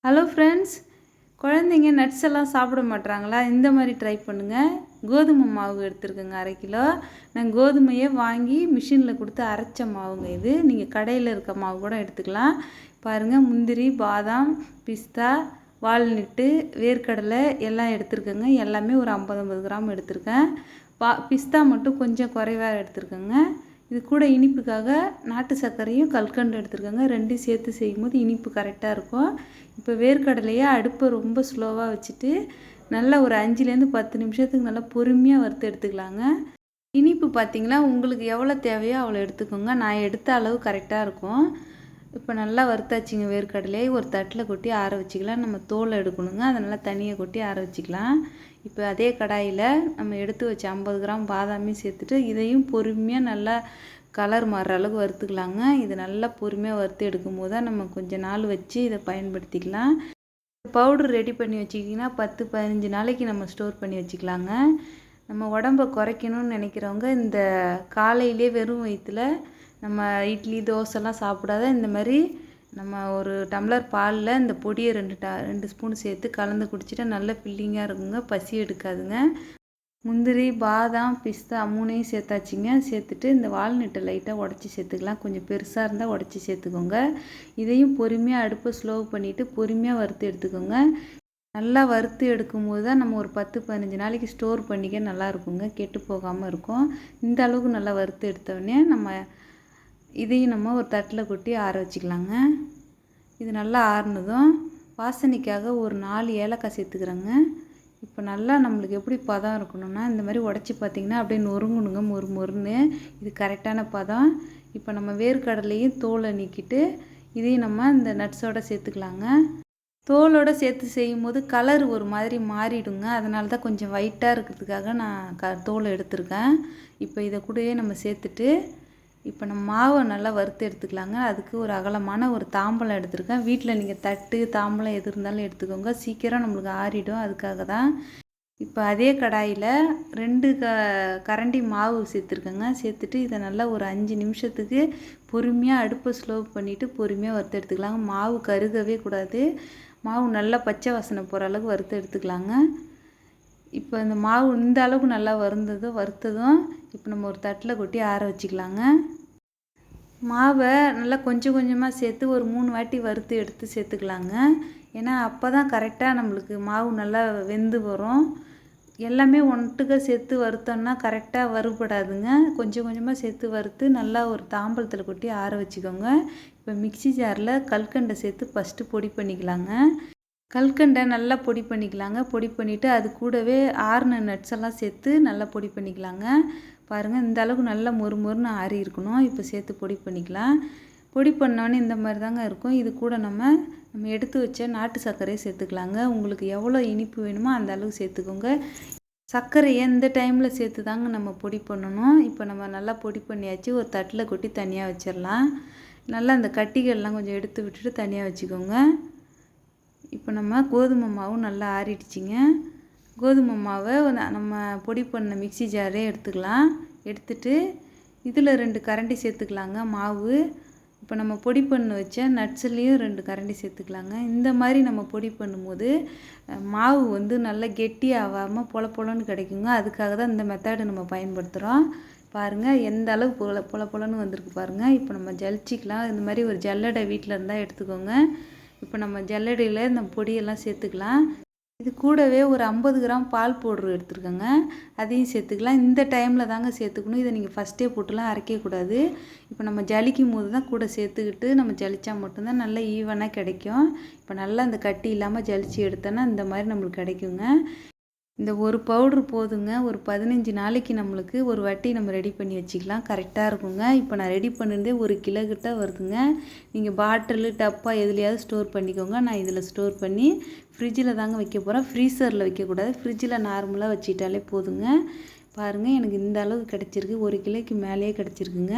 Hello friends, குழந்தைங்க nuts எல்லாம் சாப்பிட மாட்றாங்களா? இந்த மாதிரி ட்ரை பண்ணுங்கள். கோதுமை மாவு எடுத்துருக்கேங்க 1/2 கிலோ. நான் கோதுமையை வாங்கி மிஷினில் கொடுத்து அரைச்ச மாவுங்க இது. நீங்கள் கடையில் இருக்க மாவு கூட எடுத்துக்கலாம். பாருங்கள், முந்திரி, பாதாம், பிஸ்தா, வால்நட்டு, வேர்க்கடலை எல்லாம் எடுத்துருக்கேங்க. எல்லாமே ஒரு 50 கிராம் எடுத்திருக்கேன். பிஸ்தா மட்டும் கொஞ்சம் குறைவாக எடுத்துருக்கேங்க. இது கூட இனிப்புக்காக நாட்டு சர்க்கரையும் கல்கண்டு எடுத்துருக்கேங்க. ரெண்டையும் சேர்த்து செய்யும்போது இனிப்பு கரெக்டாக இருக்கும். இப்போ வேர்க்கடலையை அடுப்பை ரொம்ப ஸ்லோவாக வச்சுட்டு நல்லா ஒரு 5லேருந்து 10 நிமிஷத்துக்கு நல்லா பொறுமையாக வறுத்து எடுத்துக்கலாங்க. இனிப்பு பார்த்திங்கன்னா உங்களுக்கு எவ்வளோ தேவையோ அவ்வளோ எடுத்துக்கோங்க. நான் எடுத்த அளவு கரெக்டாக இருக்கும். இப்போ நல்லா வறுத்தாச்சுங்க. வேர்க்கடலையை ஒரு தட்டில் கொட்டி ஆற வச்சுக்கலாம். நம்ம தோலை எடுக்கணுங்க, அதனால் தனியாக கொட்டி ஆற வச்சுக்கலாம். இப்போ அதே கடாயில் நம்ம எடுத்து வச்ச 50 கிராம் பாதாமையும் சேர்த்துட்டு இதையும் பொறுமையாக நல்லா கலர் மாறுற அளவுக்கு வறுத்துக்கலாங்க. இது நல்லா பொறுமையாக வறுத்து எடுக்கும் போது தான் நம்ம கொஞ்சம் நாள் வச்சு இதை பயன்படுத்திக்கலாம். பவுட்ரு ரெடி பண்ணி வச்சுக்கிட்டிங்கன்னா 10-15 நாளைக்கு நம்ம ஸ்டோர் பண்ணி வச்சுக்கலாங்க. நம்ம உடம்பை குறைக்கணும்னு நினைக்கிறவங்க இந்த காலையிலே வெறும் வயிற்றில் நம்ம இட்லி தோசைலாம் சாப்பிடாத இந்த மாதிரி நம்ம ஒரு டம்ளர் பாலில் இந்த பொடியை 2 ஸ்பூன் சேர்த்து கலந்து குடிச்சிட்டா நல்ல ஃபில்லிங்காக இருக்குங்க, பசி எடுக்காதுங்க. முந்திரி, பாதாம், பிஸ்தா 3ஐயும் சேர்த்தாச்சிங்க. சேர்த்துட்டு இந்த வால்நட்டை லைட்டாக உடச்சி சேர்த்துக்கலாம். கொஞ்சம் பெருசாக இருந்தால் உடச்சி சேர்த்துக்கோங்க. இதையும் பொறுமையாக அடுப்பை ஸ்லோ பண்ணிவிட்டு பொறுமையாக வறுத்து எடுத்துக்கோங்க. நல்லா வறுத்து எடுக்கும்போது தான் நம்ம ஒரு 10-15 நாளைக்கு ஸ்டோர் பண்ணிக்க நல்லா இருக்குங்க, கெட்டு போகாமல் இருக்கும். இந்த அளவுக்கு நல்லா வறுத்து எடுத்தோடனே நம்ம இதையும் நம்ம ஒரு தட்டில் கொட்டி ஆற வச்சுக்கலாங்க. இது நல்லா ஆறுனதும் வாசனைக்காக ஒரு 4 ஏலக்காய் சேர்த்துக்கிறேங்க. இப்போ நல்லா நம்மளுக்கு எப்படி பதம் இருக்கணும்னா இந்த மாதிரி உடச்சி பார்த்திங்கன்னா அப்படியே நொறுங்கணுங்க, மொறுன்னு. இது கரெக்டான பதம். இப்போ நம்ம வேர்க்கடலையும் தோலை நீக்கிட்டு இதையும் நம்ம இந்த நட்ஸோடு சேர்த்துக்கலாங்க. தோலோடு சேர்த்து செய்யும்போது கலர் ஒரு மாதிரி மாறிடுங்க, அதனால தான் கொஞ்சம் ஒயிட்டாக இருக்கிறதுக்காக நான் தோலை எடுத்திருக்கேன். இப்போ இதை கூடவே நம்ம சேர்த்துட்டு இப்போ நம்ம மாவை நல்லா வறுத்து எடுத்துக்கலாங்க. அதுக்கு ஒரு அகலமான ஒரு தாம்பலம் எடுத்துருக்கேன். வீட்டில் நீங்கள் தட்டு தாம்பலம் எது இருந்தாலும் எடுத்துக்கோங்க, சீக்கிரம் நம்மளுக்கு ஆறிடும், அதுக்காக தான். இப்போ அதே கடாயில் 2 கரண்டி மாவு சேர்த்துருக்கேங்க. சேர்த்துட்டு இதை நல்லா ஒரு 5 நிமிஷத்துக்கு பொறுமையாக அடுப்பை ஸ்லோ பண்ணிவிட்டு பொறுமையாக வறுத்து எடுத்துக்கலாங்க. மாவு கருகவே கூடாது. மாவு நல்லா பச்சை வாசனை போகிற அளவுக்கு வறுத்து எடுத்துக்கலாங்க. இப்போ இந்த மாவு இந்த அளவுக்கு நல்லா வறுத்ததும் இப்போ நம்ம ஒரு தட்டில் கொட்டி ஆற வச்சுக்கலாங்க. மாவை நல்லா கொஞ்சம் கொஞ்சமாக சேர்த்து ஒரு 3 வாட்டி வறுத்து எடுத்து சேர்த்துக்கலாங்க. ஏன்னா அப்போ தான் கரெக்டாக நம்மளுக்கு மாவு நல்லா வெந்து வரும். எல்லாமே ஒன்றுக்க சேர்த்து வறுத்தோம்னா கரெக்டாக வறுபடாதுங்க. கொஞ்சம் கொஞ்சமாக சேர்த்து வறுத்து நல்லா ஒரு தாம்பலத்தில் கொட்டி ஆற வச்சுக்கோங்க. இப்போ மிக்ஸி ஜாரில் கல்கண்டை சேர்த்து ஃபஸ்ட்டு பொடி பண்ணிக்கலாங்க. கல்கண்டை நல்லா பொடி பண்ணிக்கலாங்க. பொடி பண்ணிவிட்டு அது கூடவே ஆறுன நட்ஸ் எல்லாம் சேர்த்து நல்லா பொடி பண்ணிக்கலாங்க. பாருங்கள், இந்த அளவுக்கு நல்லா மொறுன்னு ஆறி இருக்கணும். இப்போ சேர்த்து பொடி பண்ணிக்கலாம். பொடி பண்ணோன்னே இந்த மாதிரி தாங்க இருக்கும். இது கூட நம்ம எடுத்து வச்ச நாட்டு சர்க்கரையை சேர்த்துக்கலாங்க. உங்களுக்கு எவ்வளோ இனிப்பு வேணுமோ அந்த அளவுக்கு சேர்த்துக்கோங்க. சர்க்கரையை இந்த டைமில் சேர்த்து தாங்க நம்ம பொடி பண்ணணும். இப்போ நம்ம நல்லா பொடி பண்ணியாச்சு. ஒரு தட்டில் கொட்டி தனியாக வச்சிடலாம். நல்லா அந்த கட்டிகள்லாம் கொஞ்சம் எடுத்து விட்டுட்டு தனியாக வச்சுக்கோங்க. இப்போ நம்ம கோதுமை மாவும் நல்லா ஆறிடுச்சிங்க. கோதுமை மாவை நம்ம பொடி பண்ண மிக்ஸி ஜாரே எடுத்துக்கலாம். எடுத்துட்டு இதில் 2 கரண்டி சேர்த்துக்கலாங்க மாவு. இப்போ நம்ம பொடி பண்ணி வச்ச நட்ஸ்லேயும் 2 கரண்டி சேர்த்துக்கலாங்க. இந்த மாதிரி நம்ம பொடி பண்ணும்போது மாவு வந்து நல்லா கெட்டி ஆகாமல் பொலன்னு கிடைக்குங்க. அதுக்காக தான் இந்த மெத்தடு நம்ம பயன்படுத்துகிறோம். பாருங்கள், எந்த அளவு பொலன்னு வந்திருக்கு பாருங்கள். இப்போ நம்ம ஜலிச்சிக்கலாம். இந்த மாதிரி ஒரு ஜல்லடை வீட்டில் இருந்தால் எடுத்துக்கோங்க. இப்போ நம்ம ஜல்லடையில் இந்த பொடியெல்லாம் சேர்த்துக்கலாம். இது கூடவே ஒரு 50 கிராம் பால் பவுட்ரு எடுத்துருக்கோங்க, அதையும் சேர்த்துக்கலாம். இந்த டைமில் தாங்க சேர்த்துக்கணும். இதை நீங்கள் ஃபஸ்ட்டே போட்டுலாம் அரைக்கக்கூடாது. இப்போ நம்ம ஜலிக்கும் போது தான் கூட சேர்த்துக்கிட்டு நம்ம ஜலிச்சா மட்டும்தான் நல்லா ஈவனாக கிடைக்கும். இப்போ நல்லா இந்த கட்டி இல்லாமல் ஜலிச்சு எடுத்தோன்னா இந்த மாதிரி நம்மளுக்கு கிடைக்குங்க. இந்த ஒரு பவுட்ரு போதுங்க. ஒரு 15 நாளைக்கு நம்மளுக்கு ஒரு வாட்டி நம்ம ரெடி பண்ணி வச்சுக்கலாம், கரெக்டாக இருக்குங்க. இப்போ நான் ரெடி பண்ணியிருந்தே 1 கிலோ கிட்ட வருதுங்க. நீங்கள் பாட்டிலு டப்பா எதுலையாவது ஸ்டோர் பண்ணிக்கோங்க. நான் இதில் ஸ்டோர் பண்ணி ஃப்ரிட்ஜில் தாங்க வைக்க போகிறேன். ஃப்ரீசரில் வைக்கக்கூடாது, ஃப்ரிட்ஜில் நார்மலாக வச்சுக்கிட்டாலே போதுங்க. பாருங்கள், எனக்கு இந்த அளவுக்கு கிடச்சிருக்கு. 1 கிலோக்கு மேலேயே கிடச்சிருக்குங்க.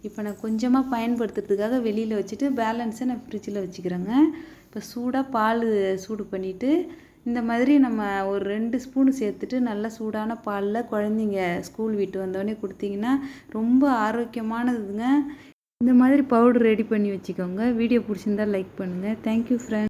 இப்போ நான் கொஞ்சமாக பயன்படுத்துறதுக்காக வெளியில் வச்சுட்டு பேலன்ஸை நான் ஃப்ரிட்ஜில் வச்சுக்கிறேங்க. இப்போ சூடாக பால் சூடு பண்ணிவிட்டு இந்த மாதிரி நம்ம ஒரு 2 ஸ்பூன் சேர்த்துட்டு நல்லா சூடான பாலில் குழந்தைங்க ஸ்கூல் விட்டு வந்தோடனே கொடுத்தீங்கன்னா ரொம்ப ஆரோக்கியமானதுங்க. இந்த மாதிரி பவுடர் ரெடி பண்ணி வச்சுக்கோங்க. வீடியோ பிடிச்சிருந்தால் லைக் பண்ணுங்கள். Thank you friends.